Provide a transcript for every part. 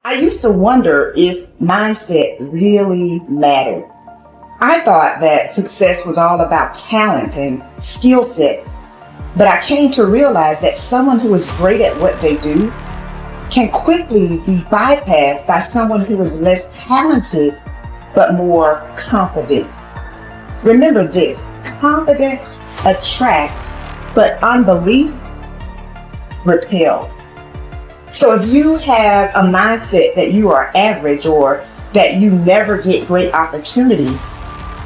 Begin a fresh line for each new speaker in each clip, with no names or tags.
I used to wonder if mindset really mattered. I thought that success was all about talent and skill set, but I came to realize that someone who is great at what they do can quickly be bypassed by someone who is less talented but more confident. Remember this, confidence attracts, but unbelief repels. So if you have a mindset that you are average or that you never get great opportunities,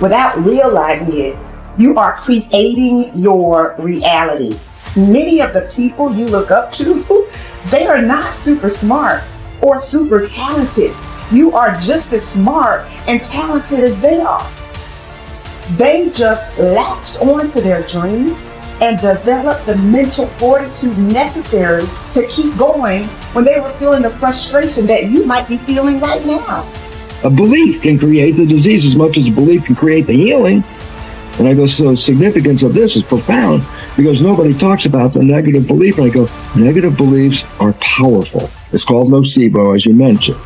without realizing it, you are creating your reality. Many of the people you look up to, they are not super smart or super talented. You are just as smart and talented as they are. They just latched onto their dream and developed the mental fortitude necessary to keep going when they were feeling the frustration that you might be feeling right now.
A belief can create the disease as much as a belief can create the healing. And I go, so the significance of this is profound because nobody talks about the negative belief. And I go, negative beliefs are powerful. It's called nocebo, as you mentioned.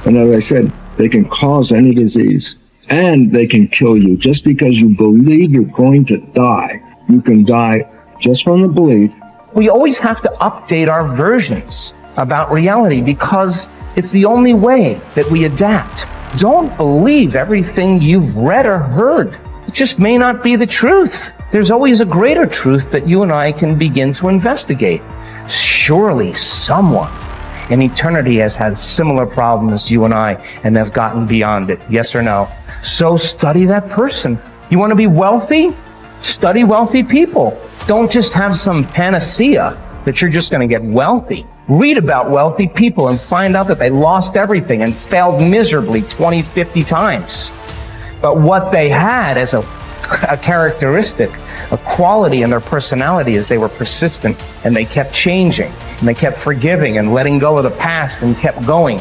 And as I said, they can cause any disease and they can kill you. Just because you believe you're going to die, you can die just from the belief.
We always have to update our versions about reality because it's the only way that we adapt. Don't believe everything you've read or heard. It just may not be the truth. There's always a greater truth that you and I can begin to investigate. Surely someone in eternity has had similar problems as you and I, and they've gotten beyond it. Yes or no? So study that person. You want to be wealthy? Study wealthy people. Don't just have some panacea that you're just going to get wealthy. Read about wealthy people and find out that they lost everything and failed miserably 20, 50 times. But what they had as a characteristic, a quality in their personality is they were persistent and they kept changing and they kept forgiving and letting go of the past and kept going.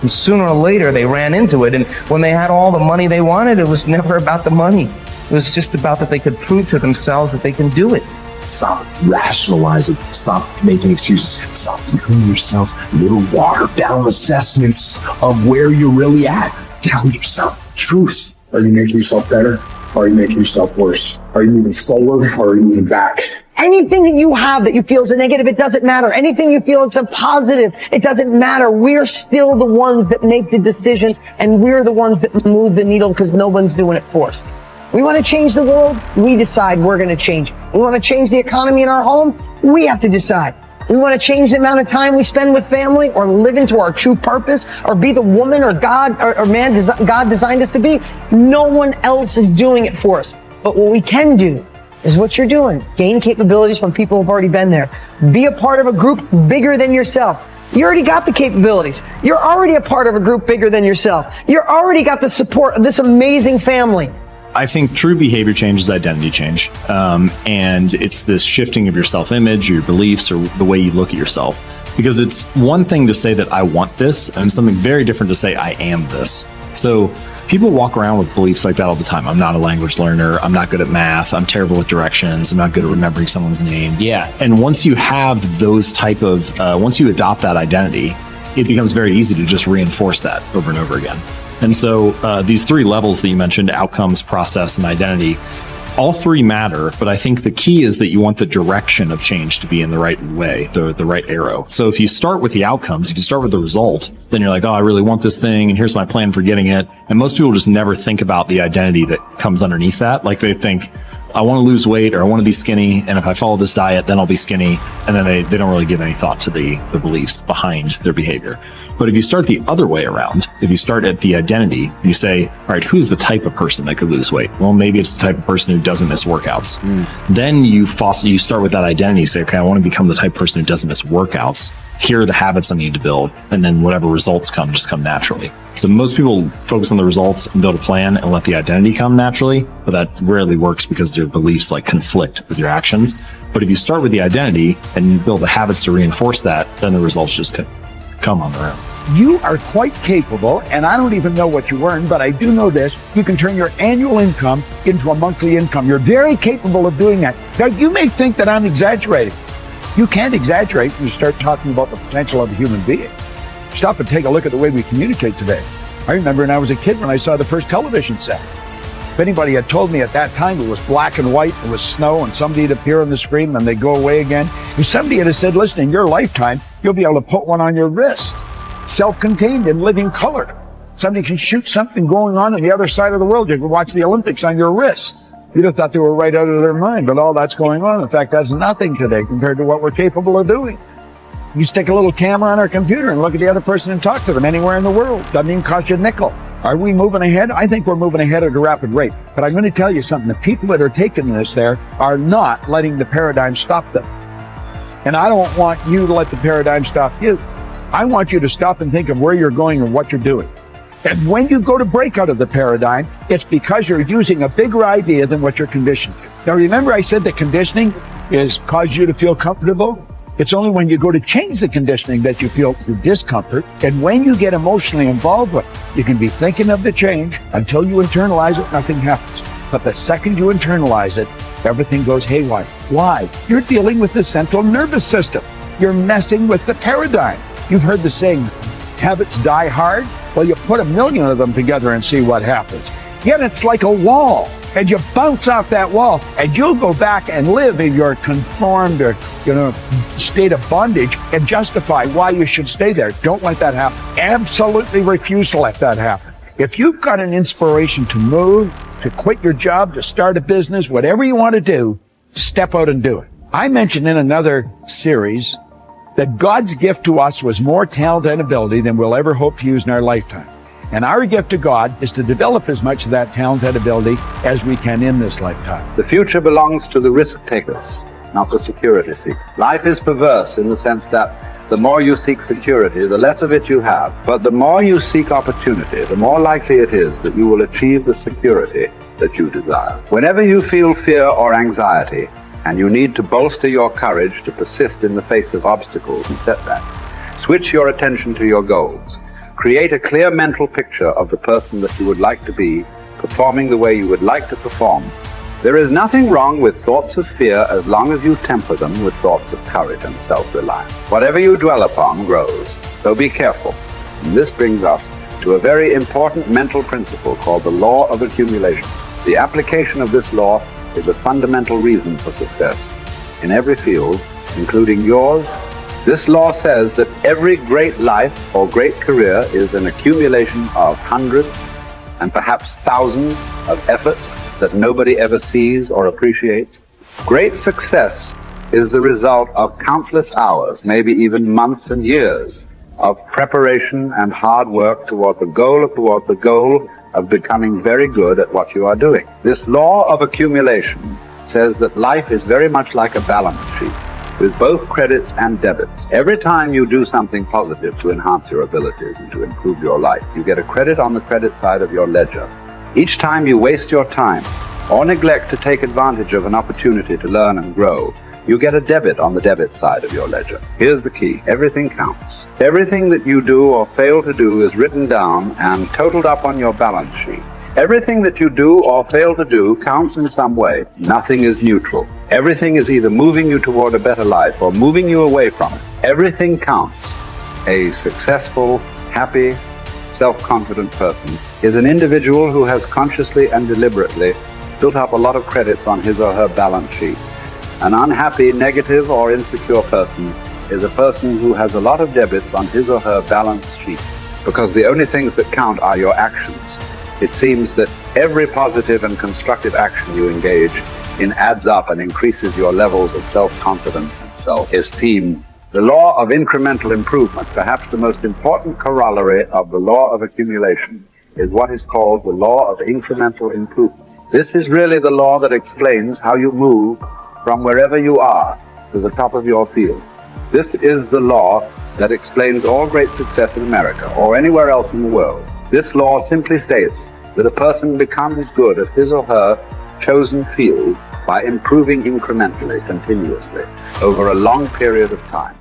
And sooner or later they ran into it, and when they had all the money they wanted, it was never about the money. It was just about that they could prove to themselves that they can do it.
Stop rationalizing. Stop making excuses. Stop giving yourself little watered down assessments of where you're really at. Tell yourself the truth. Are you making yourself better? Or are you making yourself worse? Are you moving forward or are you moving back?
Anything that you have that you feel is a negative, it doesn't matter. Anything you feel it's a positive, it doesn't matter. We're still the ones that make the decisions and we're the ones that move the needle because no one's doing it for us. We want to change the world, we decide we're going to change it. We want to change the economy in our home, we have to decide. We want to change the amount of time we spend with family or live into our true purpose or be the woman or God or man God designed us to be. No one else is doing it for us. But what we can do is what you're doing. Gain capabilities from people who've already been there. Be a part of a group bigger than yourself. You already got the capabilities. You're already a part of a group bigger than yourself. You already got the support of this amazing family.
I think true behavior change is identity change. And it's this shifting of your self-image, your beliefs, or the way you look at yourself. Because it's one thing to say that I want this, and something very different to say I am this. So people walk around with beliefs like that all the time. I'm not a language learner. I'm not good at math. I'm terrible with directions. I'm not good at remembering someone's name.
Yeah.
And once you have those type of, once you adopt that identity, it becomes very easy to just reinforce that over and over again. And so these three levels that you mentioned, outcomes, process, and identity, all three matter, but I think the key is that you want the direction of change to be in the right way, the right arrow. So if you start with the outcomes, if you start with the result, then you're like, oh, I really want this thing, and here's my plan for getting it. And most people just never think about the identity that comes underneath that. Like they think, I want to lose weight or I want to be skinny, and if I follow this diet, then I'll be skinny. And then they don't really give any thought to the beliefs behind their behavior. But if you start the other way around, if you start at the identity, you say, all right, who's the type of person that could lose weight? Well, maybe it's the type of person who doesn't miss workouts. Then you start with that identity. You say, okay, I want to become the type of person who doesn't miss workouts. Here are the habits I need to build. And then whatever results come, just come naturally. So most people focus on the results and build a plan and let the identity come naturally, but that rarely works because their beliefs like conflict with your actions. But if you start with the identity and you build the habits to reinforce that, then the results just come on their own.
You are quite capable, and I don't even know what you earn, but I do know this. You can turn your annual income into a monthly income. You're very capable of doing that. Now, you may think that I'm exaggerating. You can't exaggerate when you start talking about the potential of a human being. Stop and take a look at the way we communicate today. I remember when I was a kid when I saw the first television set. If anybody had told me at that time it was black and white, it was snow, and somebody would appear on the screen, then they'd go away again. If somebody had said, listen, in your lifetime, you'll be able to put one on your wrist, self-contained in living color. Somebody can shoot something going on the other side of the world. You can watch the Olympics on your wrist. You'd have thought they were right out of their mind, but all that's going on. In fact, that's nothing today compared to what we're capable of doing. You stick a little camera on our computer and look at the other person and talk to them anywhere in the world. Doesn't even cost you a nickel. Are we moving ahead? I think we're moving ahead at a rapid rate. But I'm going to tell you something. The people that are taking this there are not letting the paradigm stop them. And I don't want you to let the paradigm stop you. I want you to stop and think of where you're going and what you're doing. And when you go to break out of the paradigm, it's because you're using a bigger idea than what you're conditioned to. Now, remember I said that conditioning is cause you to feel comfortable? It's only when you go to change the conditioning that you feel the discomfort. And when you get emotionally involved with it, you can be thinking of the change until you internalize it, nothing happens. But the second you internalize it, everything goes haywire. Why? You're dealing with the central nervous system. You're messing with the paradigm. You've heard the saying, habits die hard. Well, you put 1,000,000 of them together and see what happens. Yet it's like a wall, and you bounce off that wall, and you'll go back and live in your conformed or, state of bondage and justify why you should stay there. Don't let that happen. Absolutely refuse to let that happen. If you've got an inspiration to move, to quit your job, to start a business, whatever you want to do, step out and do it. I mentioned in another series that God's gift to us was more talent and ability than we'll ever hope to use in our lifetime. And our gift to God is to develop as much of that talent and ability as we can in this lifetime.
The future belongs to the risk takers, not the security seekers. Life is perverse in the sense that the more you seek security, the less of it you have. But the more you seek opportunity, the more likely it is that you will achieve the security that you desire. Whenever you feel fear or anxiety, and you need to bolster your courage to persist in the face of obstacles and setbacks, switch your attention to your goals. Create a clear mental picture of the person that you would like to be, performing the way you would like to perform. There is nothing wrong with thoughts of fear as long as you temper them with thoughts of courage and self-reliance. Whatever you dwell upon grows, so be careful. And this brings us to a very important mental principle called the law of accumulation. The application of this law is a fundamental reason for success in every field, including yours. This law says that every great life or great career is an accumulation of hundreds and perhaps thousands of efforts that nobody ever sees or appreciates. Great success is the result of countless hours, maybe even months and years, of preparation and hard work toward the goal of becoming very good at what you are doing. This law of accumulation says that life is very much like a balance sheet with both credits and debits. Every time you do something positive to enhance your abilities and to improve your life, you get a credit on the credit side of your ledger. Each time you waste your time or neglect to take advantage of an opportunity to learn and grow, you get a debit on the debit side of your ledger. Here's the key. Everything counts. Everything that you do or fail to do is written down and totaled up on your balance sheet. Everything that you do or fail to do counts in some way. Nothing is neutral. Everything is either moving you toward a better life or moving you away from it. Everything counts. A successful, happy, self-confident person is an individual who has consciously and deliberately built up a lot of credits on his or her balance sheet. An unhappy, negative, or insecure person is a person who has a lot of debits on his or her balance sheet, because the only things that count are your actions. It seems that every positive and constructive action you engage in adds up and increases your levels of self-confidence and self-esteem. The law of incremental improvement, perhaps the most important corollary of the law of accumulation, is what is called the law of incremental improvement. This is really the law that explains how you move from wherever you are to the top of your field. This is the law that explains all great success in America or anywhere else in the world. This law simply states that a person becomes good at his or her chosen field by improving incrementally, continuously, over a long period of time.